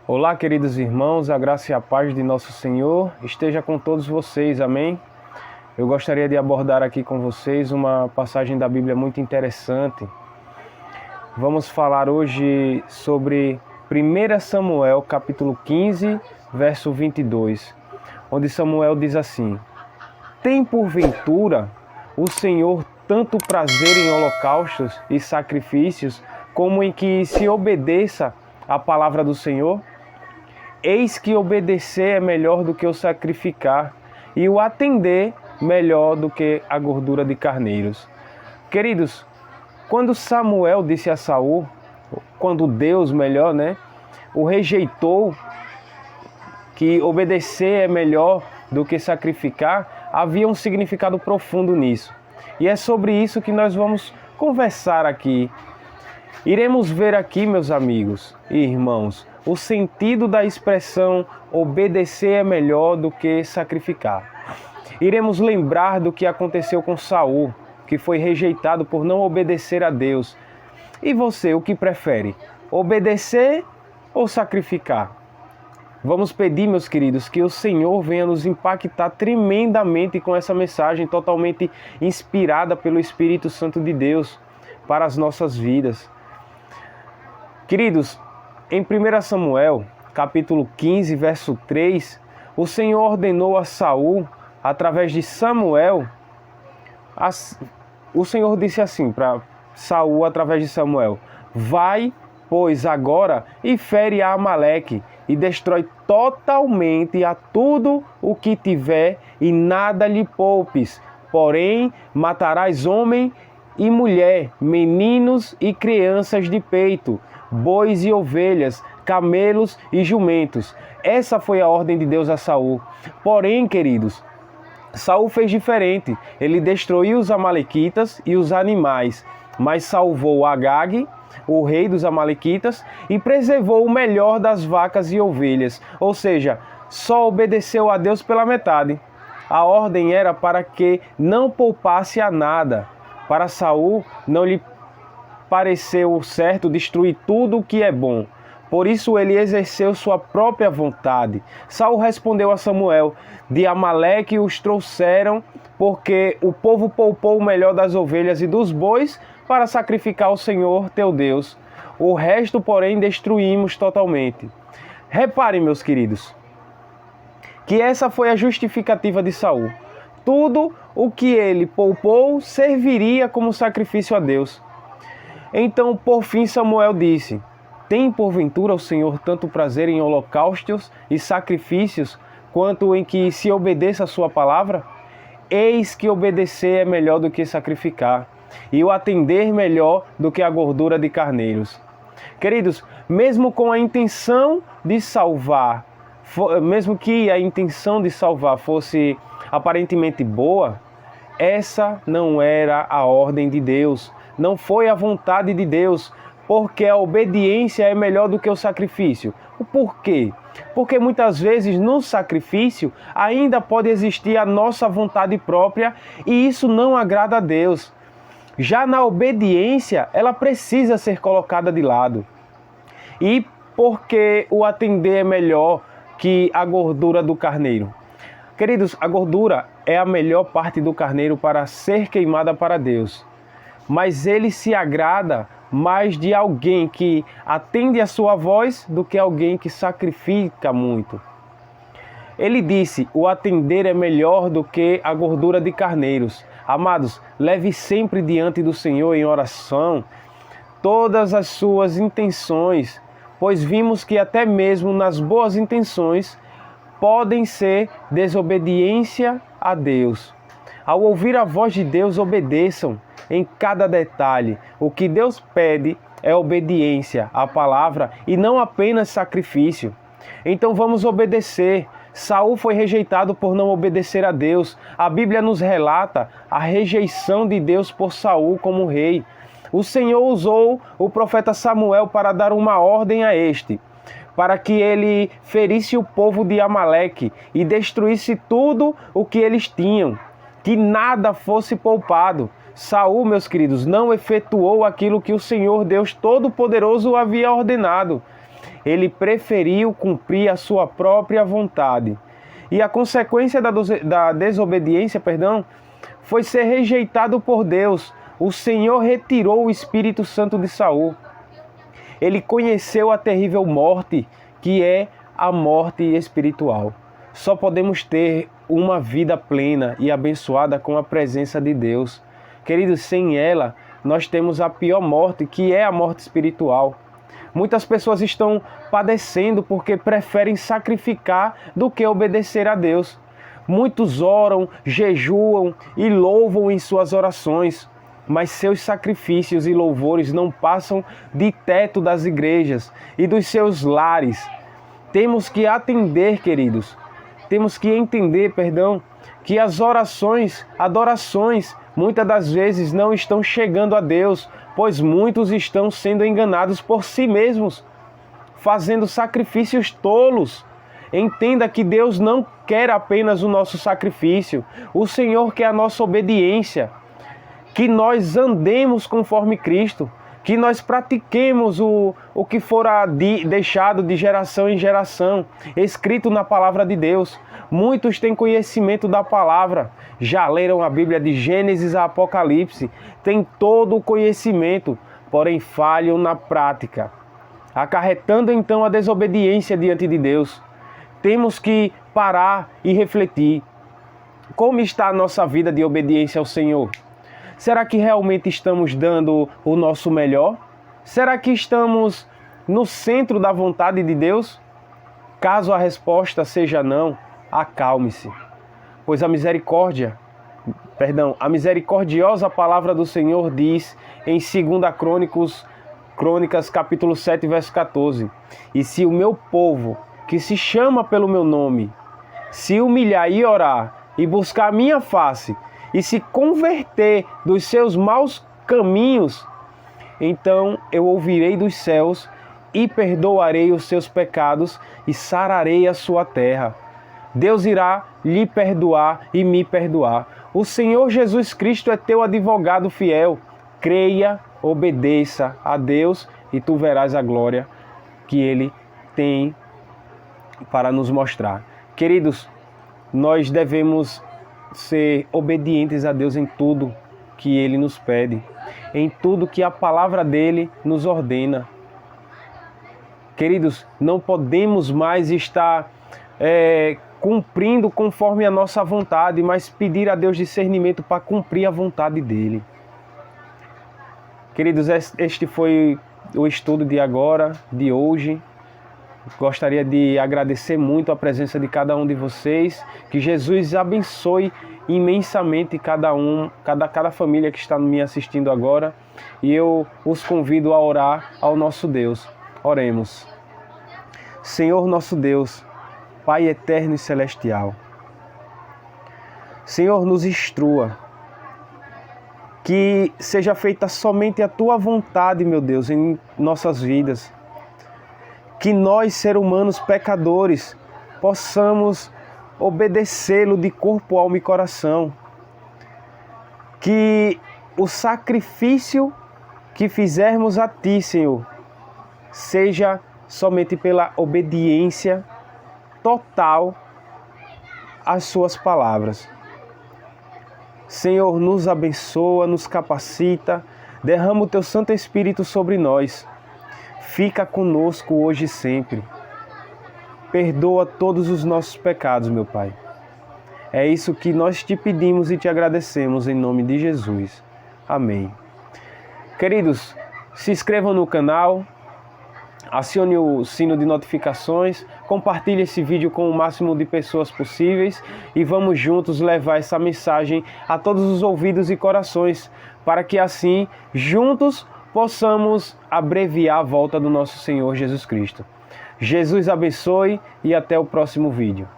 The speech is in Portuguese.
Olá, queridos irmãos, a graça e a paz de nosso Senhor esteja com todos vocês, amém? Eu gostaria de abordar aqui com vocês uma passagem da Bíblia muito interessante. Vamos falar hoje sobre 1 Samuel, capítulo 15, verso 22, onde Samuel diz assim: Tem porventura o Senhor tanto prazer em holocaustos e sacrifícios, como em que se obedeça a palavra do Senhor? Eis que obedecer é melhor do que o sacrificar, e o atender melhor do que a gordura de carneiros. Queridos, quando Samuel disse a Saul, quando Deus, o rejeitou, que obedecer é melhor do que sacrificar, havia um significado profundo nisso. E é sobre isso que nós vamos conversar aqui. Iremos ver aqui, meus amigos e irmãos, o sentido da expressão obedecer é melhor do que sacrificar. Iremos lembrar do que aconteceu com Saul, que foi rejeitado por não obedecer a Deus. E você, o que prefere? Obedecer ou sacrificar? Vamos pedir, meus queridos, que o Senhor venha nos impactar tremendamente com essa mensagem totalmente inspirada pelo Espírito Santo de Deus para as nossas vidas. Queridos, em 1 Samuel, capítulo 15, verso 3, o Senhor ordenou a Saul, através de Samuel, o Senhor disse assim para Saul, através de Samuel: Vai, pois, agora e fere a Amaleque, e destrói totalmente a tudo o que tiver, e nada lhe poupes. Porém, matarás homem e mulher, meninos e crianças de peito, bois e ovelhas, camelos e jumentos. Essa foi a ordem de Deus a Saul. Porém, queridos, Saul fez diferente. Ele destruiu os amalequitas e os animais, mas salvou Agag, o rei dos amalequitas, e preservou o melhor das vacas e ovelhas. Ou seja, só obedeceu a Deus pela metade. A ordem era para que não poupasse a nada. Para Saul não lhe pareceu certo destruir tudo o que é bom. Por isso ele exerceu sua própria vontade. Saul respondeu a Samuel: De Amaleque os trouxeram, porque o povo poupou o melhor das ovelhas e dos bois para sacrificar ao Senhor teu Deus. O resto, porém, destruímos totalmente. Reparem, meus queridos, que essa foi a justificativa de Saul. Tudo o que ele poupou serviria como sacrifício a Deus. Então, por fim, Samuel disse: Tem porventura o Senhor tanto prazer em holocaustos e sacrifícios, quanto em que se obedeça a sua palavra? Eis que obedecer é melhor do que sacrificar, e o atender melhor do que a gordura de carneiros. Queridos, mesmo com a intenção de salvar, mesmo que a intenção de salvar fosse aparentemente boa, essa não era a ordem de Deus, não foi a vontade de Deus, porque a obediência é melhor do que o sacrifício. O porquê? Porque muitas vezes no sacrifício ainda pode existir a nossa vontade própria e isso não agrada a Deus. Já na obediência, ela precisa ser colocada de lado. E porque o atender é melhor que a gordura do carneiro? Queridos, a gordura é a melhor parte do carneiro para ser queimada para Deus. Mas ele se agrada mais de alguém que atende a sua voz do que alguém que sacrifica muito. Ele disse: o atender é melhor do que a gordura de carneiros. Amados, leve sempre diante do Senhor em oração todas as suas intenções, pois vimos que até mesmo nas boas intenções podem ser desobediência a Deus. Ao ouvir a voz de Deus, obedeçam em cada detalhe. O que Deus pede é obediência à palavra e não apenas sacrifício. Então vamos obedecer. Saul foi rejeitado por não obedecer a Deus. A Bíblia nos relata a rejeição de Deus por Saul como rei. O Senhor usou o profeta Samuel para dar uma ordem a este, para que ele ferisse o povo de Amaleque e destruísse tudo o que eles tinham, que nada fosse poupado. Saul, meus queridos, não efetuou aquilo que o Senhor Deus Todo-Poderoso havia ordenado. ele preferiu cumprir a sua própria vontade. E a consequência da desobediência, foi ser rejeitado por Deus. O Senhor retirou o Espírito Santo de Saul. Ele conheceu a terrível morte, que é a morte espiritual. Só podemos ter uma vida plena e abençoada com a presença de Deus. Queridos, sem ela, nós temos a pior morte, que é a morte espiritual. Muitas pessoas estão padecendo porque preferem sacrificar do que obedecer a Deus. Muitos oram, jejuam e louvam em suas orações, mas seus sacrifícios e louvores não passam de teto das igrejas e dos seus lares. Temos que atender, queridos, temos que entender, que as adorações, muitas das vezes não estão chegando a Deus, pois muitos estão sendo enganados por si mesmos, fazendo sacrifícios tolos. Entenda que Deus não quer apenas o nosso sacrifício, o Senhor quer a nossa obediência, que nós andemos conforme Cristo, que nós pratiquemos o que fora deixado de geração em geração, escrito na palavra de Deus. Muitos têm conhecimento da palavra, já leram a Bíblia de Gênesis a Apocalipse, têm todo o conhecimento, porém falham na prática, acarretando então a desobediência diante de Deus. Temos que parar e refletir. Como está a nossa vida de obediência ao Senhor? Será que realmente estamos dando o nosso melhor? Será que estamos no centro da vontade de Deus? Caso a resposta seja não, acalme-se, pois a misericordiosa palavra do Senhor diz em 2 Crônicas, capítulo 7, verso 14: e se o meu povo, que se chama pelo meu nome, se humilhar e orar e buscar a minha face, e se converter dos seus maus caminhos, então eu ouvirei dos céus e perdoarei os seus pecados e sararei a sua terra. Deus irá lhe perdoar e me perdoar. O Senhor Jesus Cristo é teu advogado fiel. Creia, obedeça a Deus e tu verás a glória que Ele tem para nos mostrar. Queridos, nós devemos ser obedientes a Deus em tudo que Ele nos pede, em tudo que a palavra dEle nos ordena. Queridos, não podemos mais estar cumprindo conforme a nossa vontade, mas pedir a Deus discernimento para cumprir a vontade dEle. Queridos, este foi o estudo de hoje. Gostaria de agradecer muito a presença de cada um de vocês. Que Jesus abençoe imensamente cada família que está me assistindo agora. E eu os convido a orar ao nosso Deus. Oremos. Senhor nosso Deus, Pai eterno e celestial, Senhor, nos instrua. Que seja feita somente a Tua vontade, meu Deus, em nossas vidas. Que nós, seres humanos pecadores, possamos obedecê-lo de corpo, alma e coração. Que o sacrifício que fizermos a Ti, Senhor, seja somente pela obediência total às Suas palavras. Senhor, nos abençoa, nos capacita, derrama o Teu Santo Espírito sobre nós. Fica conosco hoje e sempre. Perdoa todos os nossos pecados, meu Pai. É isso que nós te pedimos e te agradecemos em nome de Jesus. Amém. Queridos, se inscrevam no canal, acione o sino de notificações, compartilhe esse vídeo com o máximo de pessoas possíveis e vamos juntos levar essa mensagem a todos os ouvidos e corações, para que assim, juntos, possamos abreviar a volta do nosso Senhor Jesus Cristo. Jesus abençoe e até o próximo vídeo.